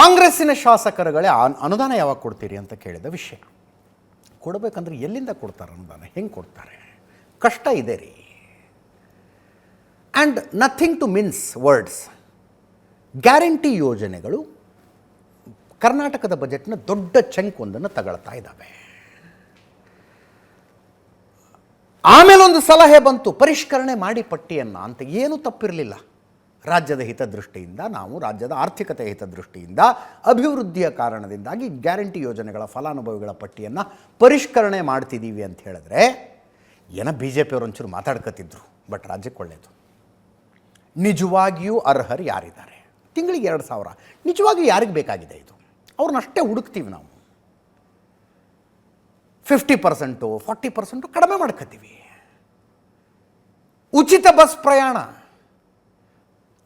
ಕಾಂಗ್ರೆಸ್ಸಿನ ಶಾಸಕರುಗಳೇ ಅನುದಾನ ಯಾವಾಗ ಕೊಡ್ತೀರಿ ಅಂತ ಕೇಳಿದ ವಿಷಯ. ಕೊಡಬೇಕಂದ್ರೆ ಎಲ್ಲಿಂದ ಕೊಡ್ತಾರೆ ಅನುದಾನ, ಹೆಂಗೆ ಕೊಡ್ತಾರೆ? ಕಷ್ಟ ಇದೆ ರೀ. And nothing to mince words, guarantee ಯೋಜನೆಗಳು ಕರ್ನಾಟಕದ ಬಜೆಟ್ನ ದೊಡ್ಡ ಚಂಕ್ ಒಂದನ್ನು ತಗೊಳ್ತಾ ಇದ್ದಾವೆ. ಆಮೇಲೆ ಒಂದು ಸಲಹೆ ಬಂತು, ಪರಿಷ್ಕರಣೆ ಮಾಡಿ ಪಟ್ಟಿಯನ್ನು ಅಂತ. ಏನೂ ತಪ್ಪಿರಲಿಲ್ಲ. ರಾಜ್ಯದ ಹಿತದೃಷ್ಟಿಯಿಂದ, ನಾವು ರಾಜ್ಯದ ಆರ್ಥಿಕತೆಯ ಹಿತದೃಷ್ಟಿಯಿಂದ, ಅಭಿವೃದ್ಧಿಯ ಕಾರಣದಿಂದಾಗಿ ಗ್ಯಾರಂಟಿ ಯೋಜನೆಗಳ ಫಲಾನುಭವಿಗಳ ಪಟ್ಟಿಯನ್ನು ಪರಿಷ್ಕರಣೆ ಮಾಡ್ತಿದ್ದೀವಿ ಅಂತ ಹೇಳಿದ್ರೆ ಏನೋ ಬಿ ಜೆ ಪಿಯವರು ಒಂಚೂರು ಮಾತಾಡ್ಕೊತಿದ್ರು. ಬಟ್ ರಾಜ್ಯಕ್ಕೆ ಒಳ್ಳೆಯದು. ನಿಜವಾಗಿಯೂ ಅರ್ಹರು ಯಾರಿದ್ದಾರೆ? ತಿಂಗಳಿಗೆ 2,000 ನಿಜವಾಗಿಯೂ ಯಾರಿಗೆ ಬೇಕಾಗಿದೆ ಇದು? ಅವ್ರನ್ನಷ್ಟೇ ಹುಡುಕ್ತೀವಿ ನಾವು. 50%, 40% ಕಡಿಮೆ ಮಾಡ್ಕೊತೀವಿ. ಉಚಿತ ಬಸ್ ಪ್ರಯಾಣ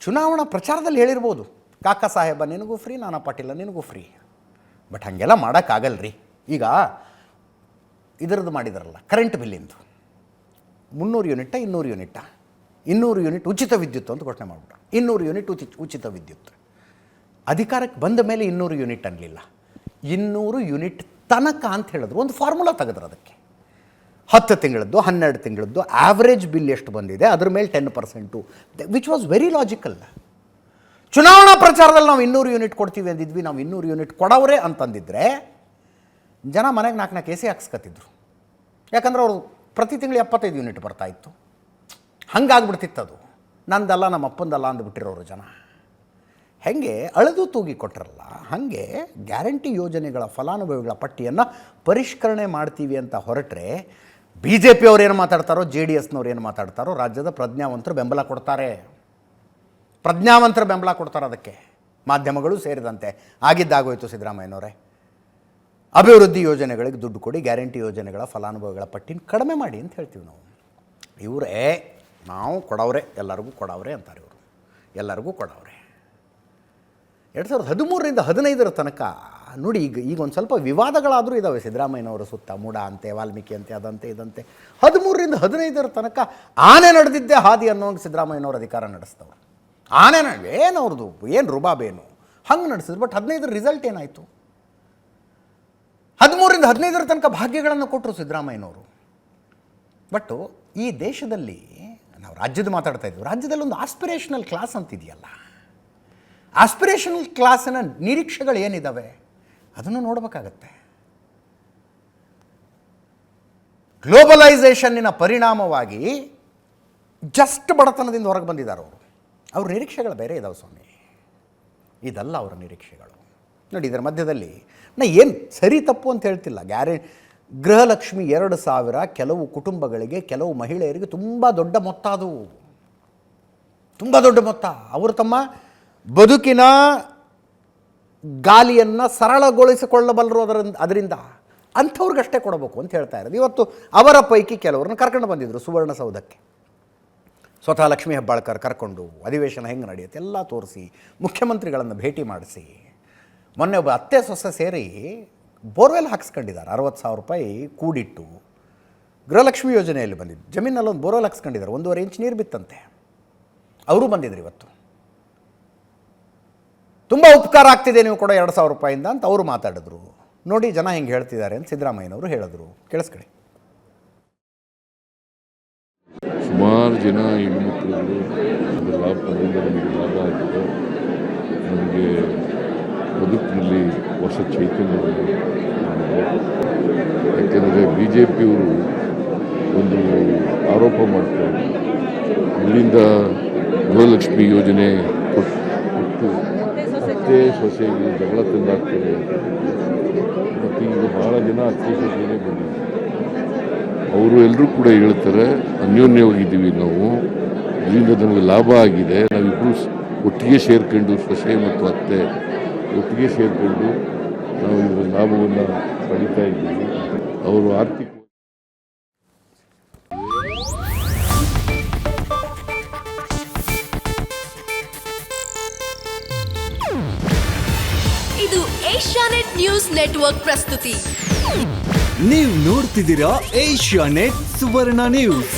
ಚುನಾವಣಾ ಪ್ರಚಾರದಲ್ಲಿ ಹೇಳಿರ್ಬೋದು, ಕಾಕಾ ಸಾಹೇಬ ನಿನಗೂ ಫ್ರೀ, ನಾನಾ ಪಾಟೀಲ ನಿನಗೂ ಫ್ರೀ. ಬಟ್ ಹಾಗೆಲ್ಲ ಮಾಡೋಕ್ಕಾಗಲ್ರಿ. ಈಗ ಇದರದ್ದು ಮಾಡಿದಾರಲ್ಲ, ಕರೆಂಟ್ ಬಿಲ್ಲಿಂದು 300 ಯೂನಿಟ್ಟ 200 ಯೂನಿಟ್ಟ, 200 ಯೂನಿಟ್ ಉಚಿತ ವಿದ್ಯುತ್ ಅಂತ ಘೋಷಣೆ ಮಾಡಿಬಿಟ್ರು. 200 ಯೂನಿಟ್ ಉಚಿತ ವಿದ್ಯುತ್. ಅಧಿಕಾರಕ್ಕೆ ಬಂದ ಮೇಲೆ 200 ಯೂನಿಟ್ ಅನ್ನಲಿಲ್ಲ, 200 ಯೂನಿಟ್ ತನಕ ಅಂತ ಹೇಳಿದ್ರು. ಒಂದು ಫಾರ್ಮುಲಾ ತೆಗೆದ್ರು ಅದಕ್ಕೆ. 10 ತಿಂಗಳದ್ದು, 12 ತಿಂಗಳದ್ದು ಆವ್ರೇಜ್ ಬಿಲ್ ಎಷ್ಟು ಬಂದಿದೆ, ಅದ್ರ ಮೇಲೆ 10%, ವಿಚ್ ವಾಸ್ ವೆರಿ ಲಾಜಿಕಲ್. ಚುನಾವಣಾ ಪ್ರಚಾರದಲ್ಲಿ ನಾವು 200 ಯೂನಿಟ್ ಕೊಡ್ತೀವಿ ಅಂದಿದ್ವಿ, ನಾವು 200 ಯೂನಿಟ್ ಕೊಡವ್ರೆ ಅಂತಂದಿದ್ರೆ ಜನ ಮನೆಗೆ 4 AC ಹಾಕ್ಸ್ಕೊತಿದ್ರು. ಯಾಕಂದ್ರೆ ಅವರು ಪ್ರತಿ ತಿಂಗಳು 75 ಯೂನಿಟ್ ಬರ್ತಾಯಿತ್ತು. ಹಂಗಾಗ್ಬಿಡ್ತಿತ್ತು ಅದು. ನಂದಲ್ಲ ನಮ್ಮ ಅಪ್ಪಂದಲ್ಲ ಅಂದ್ಬಿಟ್ಟಿರೋರು ಜನ. ಹೆಂಗೆ ಅಳೆದು ತೂಗಿ ಕೊಟ್ಟರಲ್ಲ, ಹಾಗೆ ಗ್ಯಾರಂಟಿ ಯೋಜನೆಗಳ ಫಲಾನುಭವಿಗಳ ಪಟ್ಟಿಯನ್ನು ಪರಿಷ್ಕರಣೆ ಮಾಡ್ತೀವಿ ಅಂತ ಹೊರಟ್ರೆ ಬಿ ಜೆ ಪಿಯವ್ರು ಏನು ಮಾತಾಡ್ತಾರೋ, JDSನವ್ರು ಏನು ಮಾತಾಡ್ತಾರೋ, ರಾಜ್ಯದ ಪ್ರಜ್ಞಾವಂತರು ಬೆಂಬಲ ಕೊಡ್ತಾರೆ. ಪ್ರಜ್ಞಾವಂತರು ಬೆಂಬಲ ಕೊಡ್ತಾರೆ ಅದಕ್ಕೆ, ಮಾಧ್ಯಮಗಳು ಸೇರಿದಂತೆ. ಆಗಿದ್ದಾಗೋಯ್ತು ಸಿದ್ದರಾಮಯ್ಯನವರೇ. ಅಭಿವೃದ್ಧಿ ಯೋಜನೆಗಳಿಗೆ ದುಡ್ಡು ಕೊಡಿ, ಗ್ಯಾರಂಟಿ ಯೋಜನೆಗಳ ಫಲಾನುಭವಿಗಳ ಪಟ್ಟಿನ ಕಡಿಮೆ ಮಾಡಿ ಅಂತ ಹೇಳ್ತೀವಿ ನಾವು. ಇವರೇ ನಾವು ಕೊಡವ್ರೆ, ಎಲ್ಲರಿಗೂ ಕೊಡವ್ರೆ ಅಂತಾರೆ ಇವರು. ಎಲ್ಲರಿಗೂ ಕೊಡವ್ರೆ. 2013ರಿಂದ 2015 ತನಕ ನೋಡಿ. ಈಗ ಒಂದು ಸ್ವಲ್ಪ ವಿವಾದಗಳಾದರೂ ಇದ್ದಾವೆ ಸಿದ್ದರಾಮಯ್ಯನವರ ಸುತ್ತ. ಮೂಡ ಅಂತೆ, ವಾಲ್ಮೀಕಿ ಅಂತೆ, ಅದಂತೆ ಇದಂತೆ. 13ರಿಂದ 2015 ತನಕ ಆನೆ ನಡೆದಿದ್ದೇ ಹಾದಿ ಅನ್ನೋಂಗೆ ಸಿದ್ದರಾಮಯ್ಯನವ್ರ ಅಧಿಕಾರ ನಡೆಸ್ತವ್ರು. ಆನೆ ಏನು ಅವ್ರದ್ದು ಏನು ರುಬಾಬೇನು ಹಂಗೆ ನಡೆಸಿದ್ರು. ಬಟ್ 15 ರಿಸಲ್ಟ್ ಏನಾಯಿತು? 13ರಿಂದ 15 ತನಕ ಭಾಗ್ಯಗಳನ್ನು ಕೊಟ್ಟರು ಸಿದ್ದರಾಮಯ್ಯನವರು. ಬಟ್ಟು ಈ ದೇಶದಲ್ಲಿ ನಾವು ರಾಜ್ಯದ ಮಾತಾಡ್ತಾ ಇದ್ವಿ. ರಾಜ್ಯದಲ್ಲಿ ಒಂದು ಆಸ್ಪಿರೇಷನಲ್ ಕ್ಲಾಸ್ ಅಂತಿದೆಯಲ್ಲ, ಆಸ್ಪಿರೇಷನಲ್ ಕ್ಲಾಸಿನ ನಿರೀಕ್ಷೆಗಳು ಏನಿದ್ದಾವೆ ಅದನ್ನು ನೋಡಬೇಕಾಗತ್ತೆ. ಗ್ಲೋಬಲೈಸೇಷನ್ನಿನ ಪರಿಣಾಮವಾಗಿ ಜಸ್ಟ್ ಬಡತನದಿಂದ ಹೊರಗೆ ಬಂದಿದ್ದಾರೆ ಅವರು. ಅವ್ರ ನಿರೀಕ್ಷೆಗಳು ಬೇರೆ ಇದ್ದಾವೆ ಸ್ವಾಮಿ, ಇದಲ್ಲ ಅವರ ನಿರೀಕ್ಷೆಗಳು. ನೋಡಿ, ಇದರ ಮಧ್ಯದಲ್ಲಿ ನಾ ಏನು ಸರಿ ತಪ್ಪು ಅಂತ ಹೇಳ್ತಿಲ್ಲ. ಗೃಹಲಕ್ಷ್ಮಿ 2,000 ಕೆಲವು ಕುಟುಂಬಗಳಿಗೆ, ಕೆಲವು ಮಹಿಳೆಯರಿಗೆ ತುಂಬ ದೊಡ್ಡ ಮೊತ್ತ. ಅದು ತುಂಬ ದೊಡ್ಡ ಮೊತ್ತ. ಅವರು ತಮ್ಮ ಬದುಕಿನ ಗಾಲಿಯನ್ನು ಸರಳಗೊಳಿಸಿಕೊಳ್ಳಬಲ್ಲರು ಅದರಿಂದ. ಅಂಥವ್ರಿಗಷ್ಟೇ ಕೊಡಬೇಕು ಅಂತ ಹೇಳ್ತಾ ಇರೋದು. ಇವತ್ತು ಅವರ ಪೈಕಿ ಕೆಲವ್ರನ್ನ ಕರ್ಕೊಂಡು ಬಂದಿದ್ದರು ಸುವರ್ಣಸೌಧಕ್ಕೆ. ಸ್ವತಃ ಲಕ್ಷ್ಮೀ ಹೆಬ್ಬಾಳ್ಕರ್ ಕರ್ಕೊಂಡು ಅಧಿವೇಶನ ಹೆಂಗೆ ನಡೆಯುತ್ತೆ ಎಲ್ಲ ತೋರಿಸಿ, ಮುಖ್ಯಮಂತ್ರಿಗಳನ್ನು ಭೇಟಿ ಮಾಡಿಸಿ. ಮೊನ್ನೆ ಒಬ್ಬ ಅತ್ತೆ ಸೊಸೆ ಸೇರಿ ಬೋರ್ವೆಲ್ ಹಾಕ್ಸ್ಕೊಂಡಿದ್ದಾರೆ. 60,000 ರೂಪಾಯಿ ಕೂಡಿಟ್ಟು ಗೃಹಲಕ್ಷ್ಮಿ ಯೋಜನೆಯಲ್ಲಿ ಬಂದಿದ್ದು. ಜಮೀನಲ್ಲಿ ಒಂದು ಬೋರ್ವೆಲ್ ಹಾಕ್ಸ್ಕೊಂಡಿದ್ದಾರೆ, 1.5 ಇಂಚ್ ನೀರು ಬಿತ್ತಂತೆ. ಅವರು ಬಂದಿದ್ರು ಇವತ್ತು. ತುಂಬ ಉಪಕಾರ ಆಗ್ತಿದೆ ನೀವು ಕೊಡೋ 2,000 ರೂಪಾಯಿಂದ ಅಂತ ಅವರು ಮಾತಾಡಿದ್ರು. ನೋಡಿ ಜನ ಹೆಂಗೆ ಹೇಳ್ತಿದ್ದಾರೆ ಅಂತ ಸಿದ್ದರಾಮಯ್ಯನವರು ಹೇಳಿದ್ರು. ಕೇಳಿಸ್ಕೊಳ್ಳಿ. ಸುಮಾರು ಜನ ಹೆಣ್ಮಕ್ಳುಗಳು ಅದರ ಲಾಭದಿಂದ ನಮಗೆ ಲಾಭ ಆಗಿದೆ. ನಮಗೆ ಬದುಕಿನಲ್ಲಿ ಹೊಸ ಚೈತನ್ಯ ಮಾಡಿದೆ. ಯಾಕೆಂದರೆ BJPಯವರು ಒಂದು ಆರೋಪ ಮಾಡ್ತಾರೆ, ಇದರಿಂದ ಗೃಹಲಕ್ಷ್ಮಿ ಯೋಜನೆ ಕೊಟ್ಟು ಅತ್ತೆ ಸೊಸೆಗೆ ಜಗಳ ತಂದಾಗ್ತದೆ. ಮತ್ತು ಈಗ ಭಾಳ ಜನ ಅತ್ತೆ ಸೊಸೆಗೆ ಬಂದಿದ್ದಾರೆ. ಅವರು ಎಲ್ಲರೂ ಕೂಡ ಹೇಳ್ತಾರೆ, ಅನ್ಯೋನ್ಯವಾಗಿದ್ದೀವಿ ನಾವು, ಇದರಿಂದ ನಮಗೆ ಲಾಭ ಆಗಿದೆ, ನಾವಿಬ್ಬರು ಒಟ್ಟಿಗೆ ಸೇರ್ಕೊಂಡು, ಸೊಸೆ ಮತ್ತು ಅತ್ತೆ ಒಟ್ಟಿಗೆ ಸೇರಿಕೊಂಡು ನಾವು ಇದರ ಲಾಭವನ್ನು ಪಡಿತಾ ಇದ್ದೀವಿ. ಅವರು ಆರ್ಥಿಕ ಇದು ಏಷ್ಯಾನೆಟ್ ನ್ಯೂಸ್ ನೆಟ್ವರ್ಕ್ ಪ್ರಸ್ತುತಿ. ನೀವು ನೋಡ್ತಿದ್ದೀರಾ ಏಷ್ಯಾನೆಟ್ ಸುವರ್ಣ ನ್ಯೂಸ್.